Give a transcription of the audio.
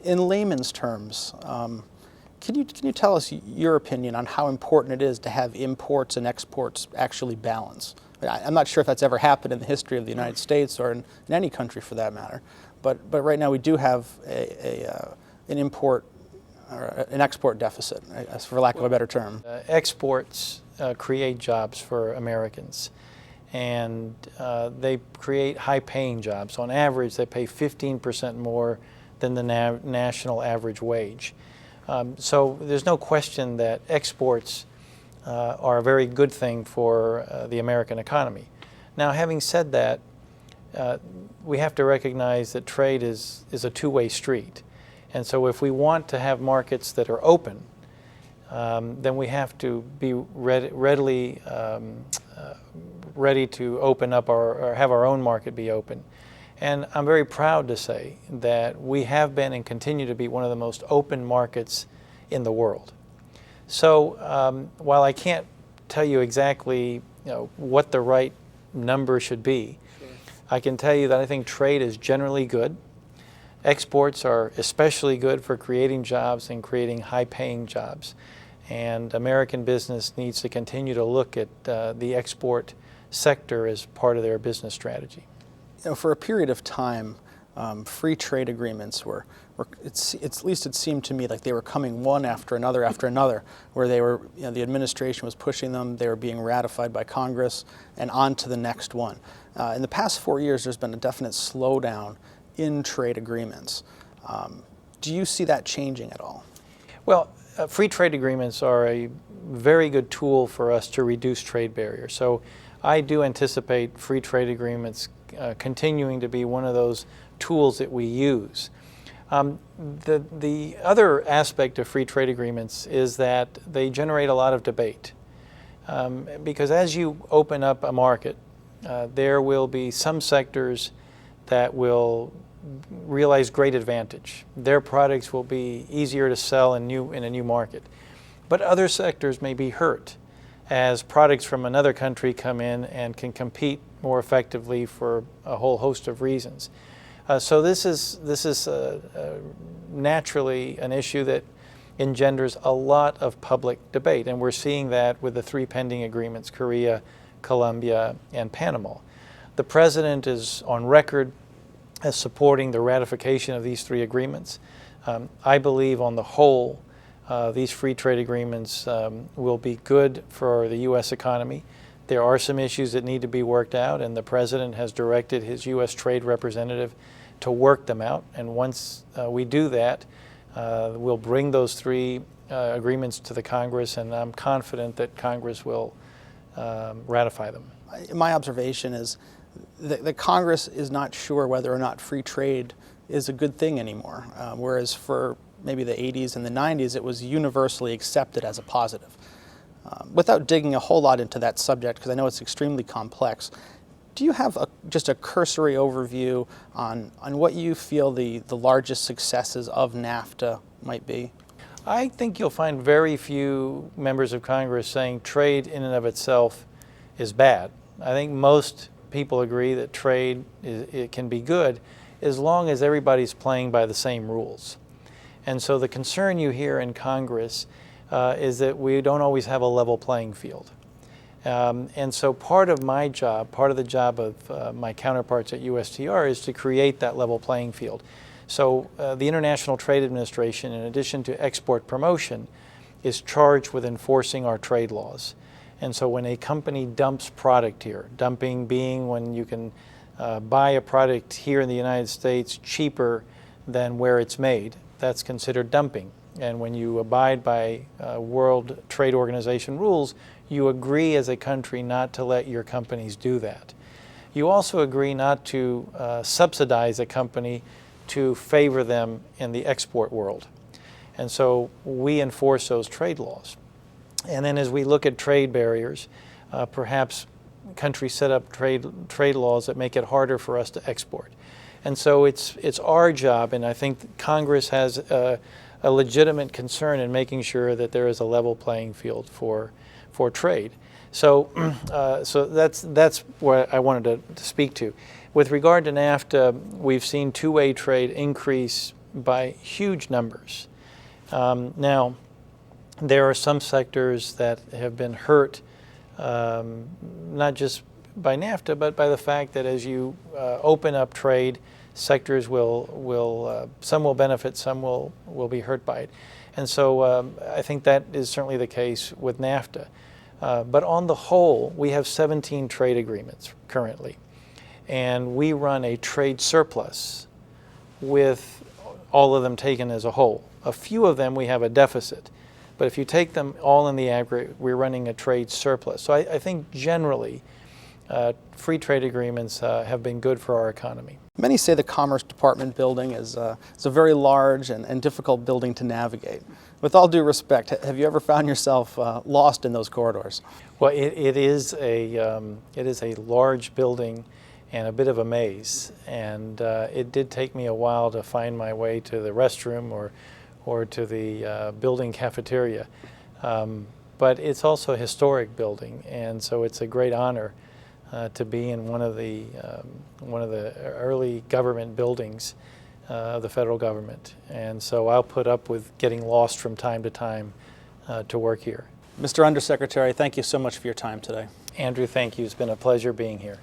In layman's terms, can you tell us your opinion on how important it is to have imports and exports actually balance? I'm not sure if that's ever happened in the history of the United States or in any country for that matter, but right now we do have an import or an export deficit, for lack of a better term. Exports create jobs for Americans, and they create high-paying jobs. On average, they pay 15% more than the national average wage. So there's no question that exports are a very good thing for the American economy. Now, having said that, we have to recognize that trade is a two-way street. And so if we want to have markets that are open, then we have to be ready to open up or have our own market be open. And I'm very proud to say that we have been and continue to be one of the most open markets in the world. So while I can't tell you exactly what the right number should be, sure, I can tell you that I think trade is generally good. Exports are especially good for creating jobs and creating high-paying jobs. And American business needs to continue to look at the export sector as part of their business strategy. For a period of time, free trade agreements were at least it seemed to me like they were coming one after another, where they were, the administration was pushing them, they were being ratified by Congress, and on to the next one. In the past 4 years, there's been a definite slowdown in trade agreements. Do you see that changing at all? Well, free trade agreements are a very good tool for us to reduce trade barriers. So I do anticipate free trade agreements continuing to be one of those tools that we use. The other aspect of free trade agreements is that they generate a lot of debate. Because as you open up a market, there will be some sectors that will realize great advantage. Their products will be easier to sell in a new market. But other sectors may be hurt as products from another country come in and can compete more effectively for a whole host of reasons. So this is naturally an issue that engenders a lot of public debate, and we're seeing that with the three pending agreements, Korea, Colombia, and Panama. The President is on record as supporting the ratification of these three agreements. I believe on the whole, these free trade agreements will be good for the U.S. economy. There are some issues that need to be worked out, and the President has directed his U.S. trade representative to work them out. And once we do that, we'll bring those three agreements to the Congress, and I'm confident that Congress will ratify them. My observation is that Congress is not sure whether or not free trade is a good thing anymore, whereas for maybe the 80s and the 90s, it was universally accepted as a positive. Without digging a whole lot into that subject, because I know it's extremely complex, do you have just a cursory overview on what you feel the largest successes of NAFTA might be? I think you'll find very few members of Congress saying trade in and of itself is bad. I think most people agree that trade it can be good as long as everybody's playing by the same rules. And so the concern you hear in Congress is that we don't always have a level playing field. And so part of my job, part of the job of my counterparts at USTR is to create that level playing field. So the International Trade Administration, in addition to export promotion, is charged with enforcing our trade laws. And so when a company dumps product here, dumping being when you can buy a product here in the United States cheaper than where it's made, that's considered dumping. And when you abide by World Trade Organization rules, you agree as a country not to let your companies do that. You also agree not to subsidize a company to favor them in the export world. And so we enforce those trade laws. And then as we look at trade barriers, perhaps countries set up trade laws that make it harder for us to export. And so it's our job, and I think Congress has a legitimate concern in making sure that there is a level playing field for trade. So so that's what I wanted to speak to. With regard to NAFTA, we've seen two-way trade increase by huge numbers. Now, there are some sectors that have been hurt, not just by NAFTA, but by the fact that as you open up trade, sectors some will benefit, some will be hurt by it. And so I think that is certainly the case with NAFTA. But on the whole, we have 17 trade agreements currently, and we run a trade surplus with all of them taken as a whole. A few of them we have a deficit, but if you take them all in the aggregate, we're running a trade surplus. So I think generally free trade agreements have been good for our economy. Many say the Commerce Department building is a very large and difficult building to navigate. With all due respect, have you ever found yourself lost in those corridors? Well, it is a large building and a bit of a maze, and it did take me a while to find my way to the restroom or to the building cafeteria. But it's also a historic building, and so it's a great honor to be in one of the early government buildings of the federal government. And so I'll put up with getting lost from time to time to work here. Mr. Undersecretary, thank you so much for your time today. Andrew, thank you. It's been a pleasure being here.